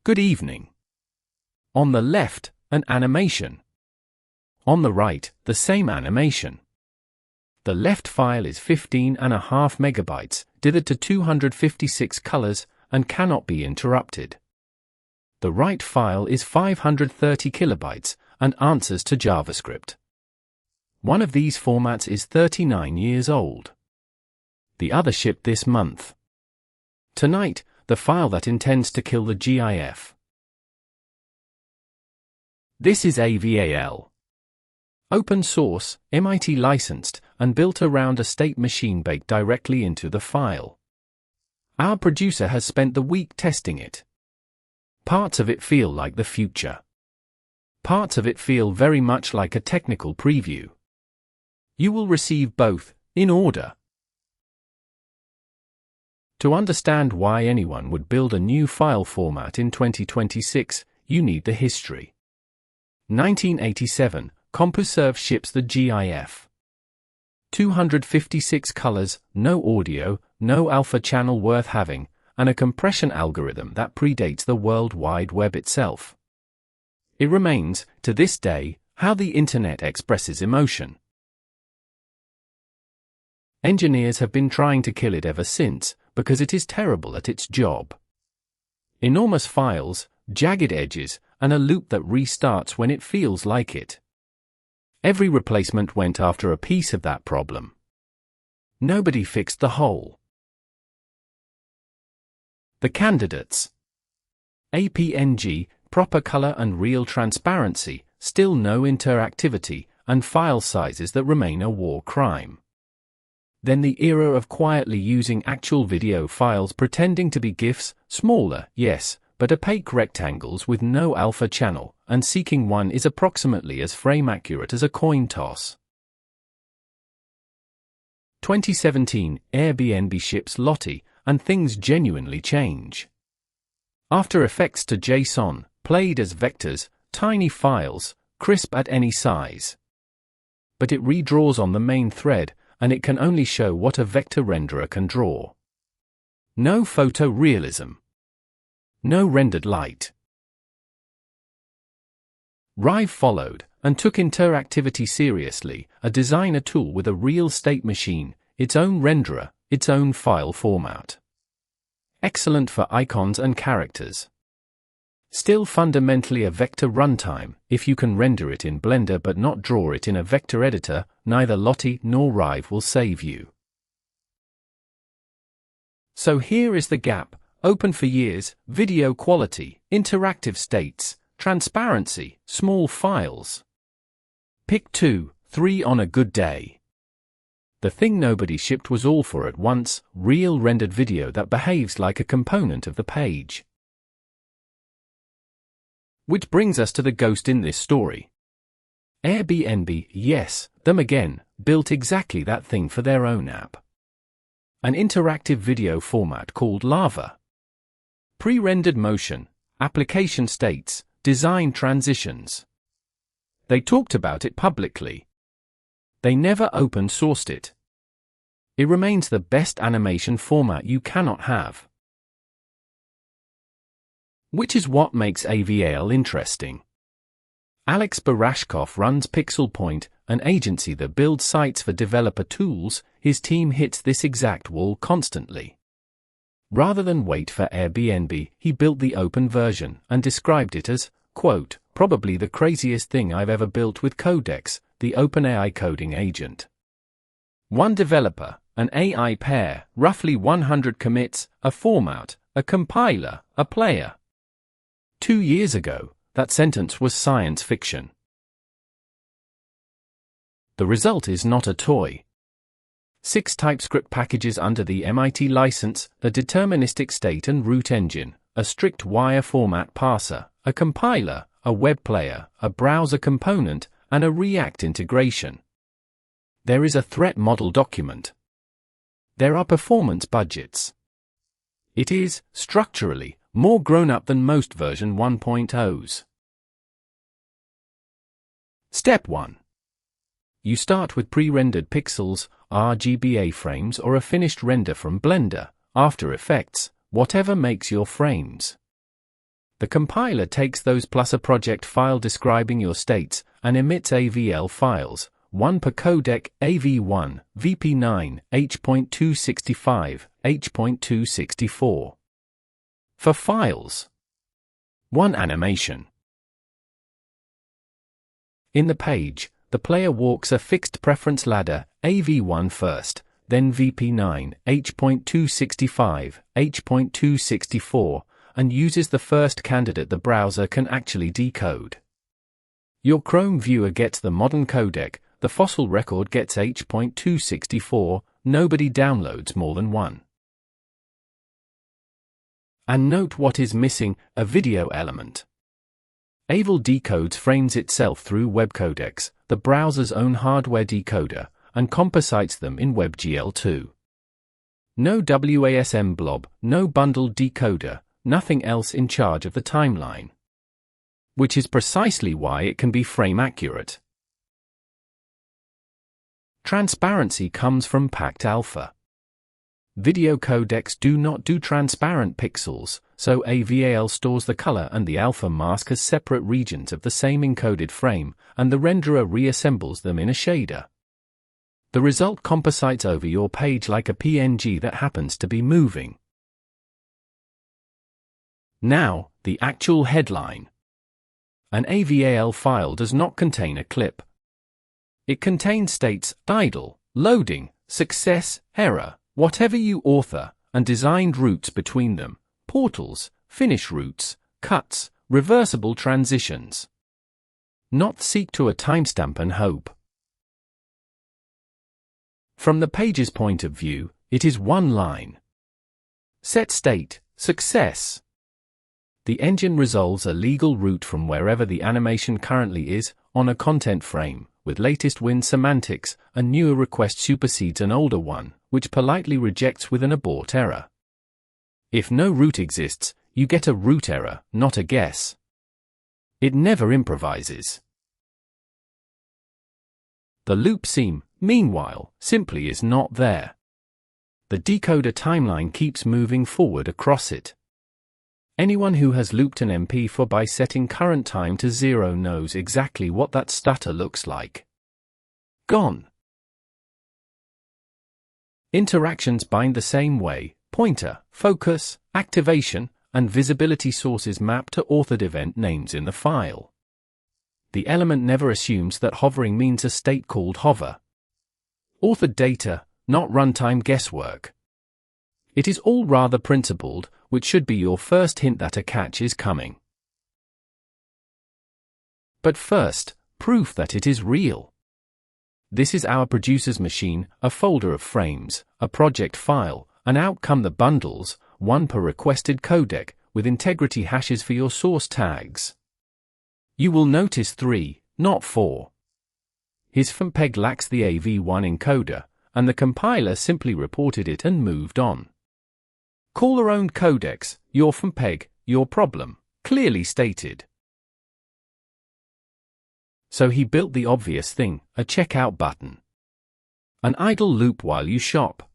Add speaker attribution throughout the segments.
Speaker 1: Good evening. On the left, an animation. On the right, the same animation. The left file is 15.5 megabytes, dithered to 256 colors, and cannot be interrupted. The right file is 530 kilobytes, and answers to JavaScript. One of these formats is 39 years old. The other shipped this month. Tonight, the file that intends to kill the GIF. This is AVAL. Open source, MIT licensed, and built around a state machine baked directly into the file. Our producer has spent the week testing it. Parts of it feel like the future. Parts of it feel very much like a technical preview. You will receive both, in order. To understand why anyone would build a new file format in 2026, you need the history. 1987, CompuServe ships the GIF. 256 colors, no audio, no alpha channel worth having, and a compression algorithm that predates the World Wide Web itself. It remains, to this day, how the Internet expresses emotion. Engineers have been trying to kill it ever since, because it is terrible at its job. Enormous files, jagged edges, and a loop that restarts when it feels like it. Every replacement went after a piece of that problem. Nobody fixed the whole. The candidates. APNG, proper color and real transparency, still no interactivity, and file sizes that remain a war crime. Then the era of quietly using actual video files pretending to be GIFs, smaller, yes, but opaque rectangles with no alpha channel, and seeking one is approximately as frame accurate as a coin toss. 2017, Airbnb ships Lottie, and things genuinely change. After Effects to JSON, played as vectors, tiny files, crisp at any size. But it redraws on the main thread, and it can only show what a vector renderer can draw. No photorealism. No rendered light. Rive followed, and took interactivity seriously, a designer tool with a real state machine, its own renderer, its own file format. Excellent for icons and characters. Still fundamentally a vector runtime, if you can render it in Blender but not draw it in a vector editor, neither Lottie nor Rive will save you. So here is the gap, open for years: video quality, interactive states, transparency, small files. Pick 2, 3 on a good day. The thing nobody shipped was all for at once, real rendered video that behaves like a component of the page. Which brings us to the ghost in this story. Airbnb, yes, them again, built exactly that thing for their own app. An interactive video format called Lava. Pre-rendered motion, application states, design transitions. They talked about it publicly. They never open-sourced it. It remains the best animation format you cannot have. Which is what makes AVAL interesting. Alex Barashkov runs Pixel Point, an agency that builds sites for developer tools. His team hits this exact wall constantly. Rather than wait for Airbnb, he built the open version and described it as, quote, probably the craziest thing I've ever built with codecs, the OpenAI coding agent. One developer, an AI pair, roughly 100 commits, a format, a compiler, a player. 2 years ago, that sentence was science fiction. The result is not a toy. 6 TypeScript packages under the MIT license, the deterministic state and root engine, a strict wire format parser, a compiler, a web player, a browser component, and a React integration. There is a threat model document. There are performance budgets. It is, structurally, more grown-up than most version 1.0s. Step 1. You start with pre-rendered pixels, RGBA frames, or a finished render from Blender, After Effects, whatever makes your frames. The compiler takes those plus a project file describing your states and emits AVL files, one per codec, AV1, VP9, H.265, H.264. For files, 1 animation. In the page, the player walks a fixed preference ladder, AV1 first, then VP9, H.265, H.264, and uses the first candidate the browser can actually decode. Your Chrome viewer gets the modern codec, the fossil record gets H.264, nobody downloads more than one. And note what is missing, a video element. AVAL decodes frames itself through WebCodecs, the browser's own hardware decoder, and composites them in WebGL2. No WASM blob, no bundled decoder, nothing else in charge of the timeline. Which is precisely why it can be frame accurate. Transparency comes from packed alpha. Video codecs do not do transparent pixels, so AVAL stores the color and the alpha mask as separate regions of the same encoded frame, and the renderer reassembles them in a shader. The result composites over your page like a PNG that happens to be moving. Now, the actual headline. An AVAL file does not contain a clip. It contains states, idle, loading, success, error, whatever you author, and designed routes between them, portals, finish routes, cuts, reversible transitions. Not seek to a timestamp and hope. From the page's point of view, it is one line. Set state, success. The engine resolves a legal route from wherever the animation currently is, on a content frame. With latest win semantics, a newer request supersedes an older one, which politely rejects with an abort error. If no route exists, you get a route error, not a guess. It never improvises. The loop seam, meanwhile, simply is not there. The decoder timeline keeps moving forward across it. Anyone who has looped an MP4 by setting current time to 0 knows exactly what that stutter looks like. Gone. Interactions bind the same way: pointer, focus, activation, and visibility sources map to authored event names in the file. The element never assumes that hovering means a state called hover. Authored data, not runtime guesswork. It is all rather principled, which should be your first hint that a catch is coming. But first, proof that it is real. This is our producer's machine, a folder of frames, a project file, an outcome that bundles, one per requested codec, with integrity hashes for your source tags. You will notice 3, not 4. His FMPEG lacks the AV1 encoder, and the compiler simply reported it and moved on. Caller-owned codecs, your FMPEG, your problem, clearly stated. So he built the obvious thing, a checkout button. An idle loop while you shop.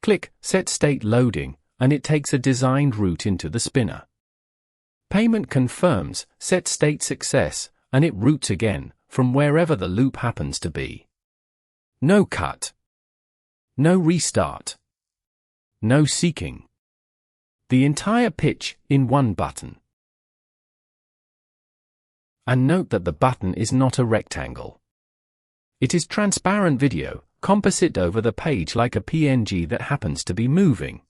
Speaker 1: Click Set State Loading, and it takes a designed route into the spinner. Payment confirms Set State Success, and it routes again, from wherever the loop happens to be. No cut. No restart. No seeking. The entire pitch in one button. And note that the button is not a rectangle. It is transparent video, composite over the page like a PNG that happens to be moving.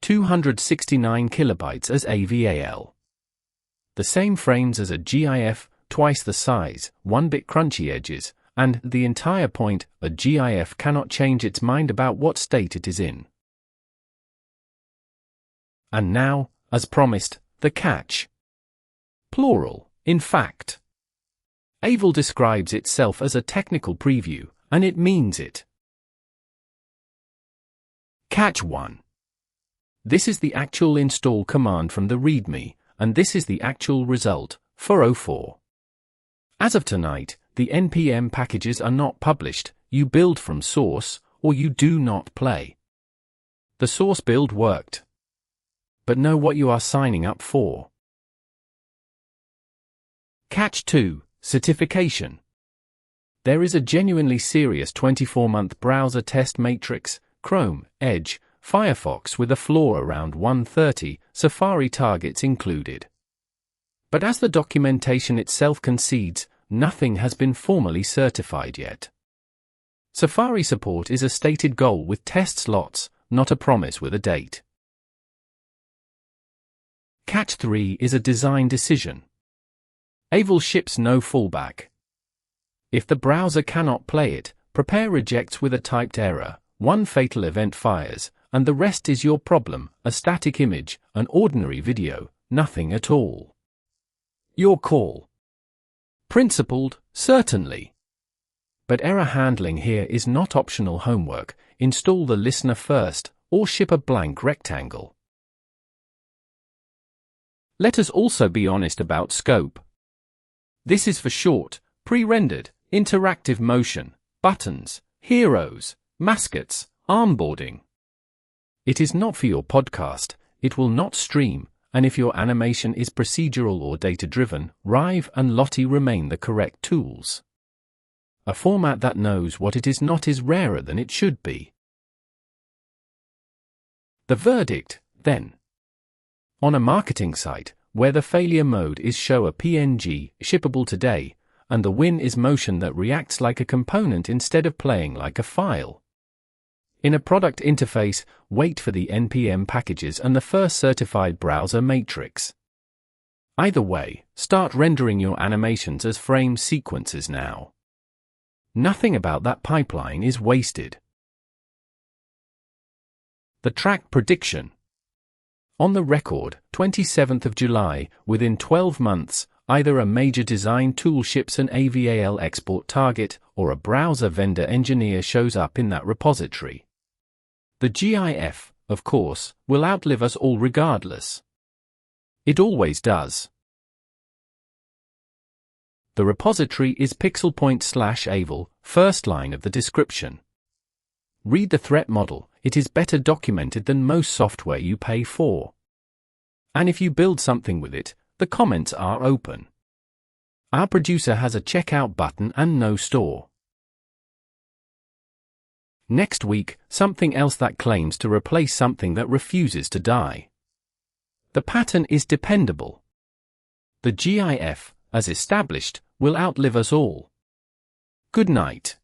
Speaker 1: 269 kilobytes as AVAL. The same frames as a GIF, twice the size, 1-bit crunchy edges, and, the entire point, a GIF cannot change its mind about what state it is in. And now, as promised, the catch. Plural, in fact. AVAL describes itself as a technical preview, and it means it. Catch 1. This is the actual install command from the README, and this is the actual result, 404. As of tonight, the NPM packages are not published, you build from source, or you do not play. The source build worked. But know what you are signing up for. Catch 2. Certification. There is a genuinely serious 24-month browser test matrix, Chrome, Edge, Firefox with a flaw around 130, Safari targets included. But as the documentation itself concedes, nothing has been formally certified yet. Safari support is a stated goal with test slots, not a promise with a date. Catch 3 is a design decision. AVAL ships no fallback. If the browser cannot play it, prepare rejects with a typed error, one fatal event fires, and the rest is your problem, a static image, an ordinary video, nothing at all. Your call. Principled, certainly. But error handling here is not optional homework. Install the listener first, or ship a blank rectangle. Let us also be honest about scope. This is for short, pre-rendered, interactive motion, buttons, heroes, mascots, armboarding. It is not for your podcast, it will not stream, and if your animation is procedural or data-driven, Rive and Lottie remain the correct tools. A format that knows what it is not is rarer than it should be. The verdict, then. On a marketing site, where the failure mode is show a PNG, shippable today, and the win is motion that reacts like a component instead of playing like a file. In a product interface, wait for the NPM packages and the first certified browser matrix. Either way, start rendering your animations as frame sequences now. Nothing about that pipeline is wasted. The track prediction. On the record, 27th of July, within 12 months, either a major design tool ships an AVAL export target, or a browser vendor engineer shows up in that repository. The GIF, of course, will outlive us all regardless. It always does. The repository is pixelpoint/aval, first line of the description. Read the threat model, it is better documented than most software you pay for. And if you build something with it, the comments are open. Our producer has a checkout button and no store. Next week, something else that claims to replace something that refuses to die. The pattern is dependable. The GIF, as established, will outlive us all. Good night.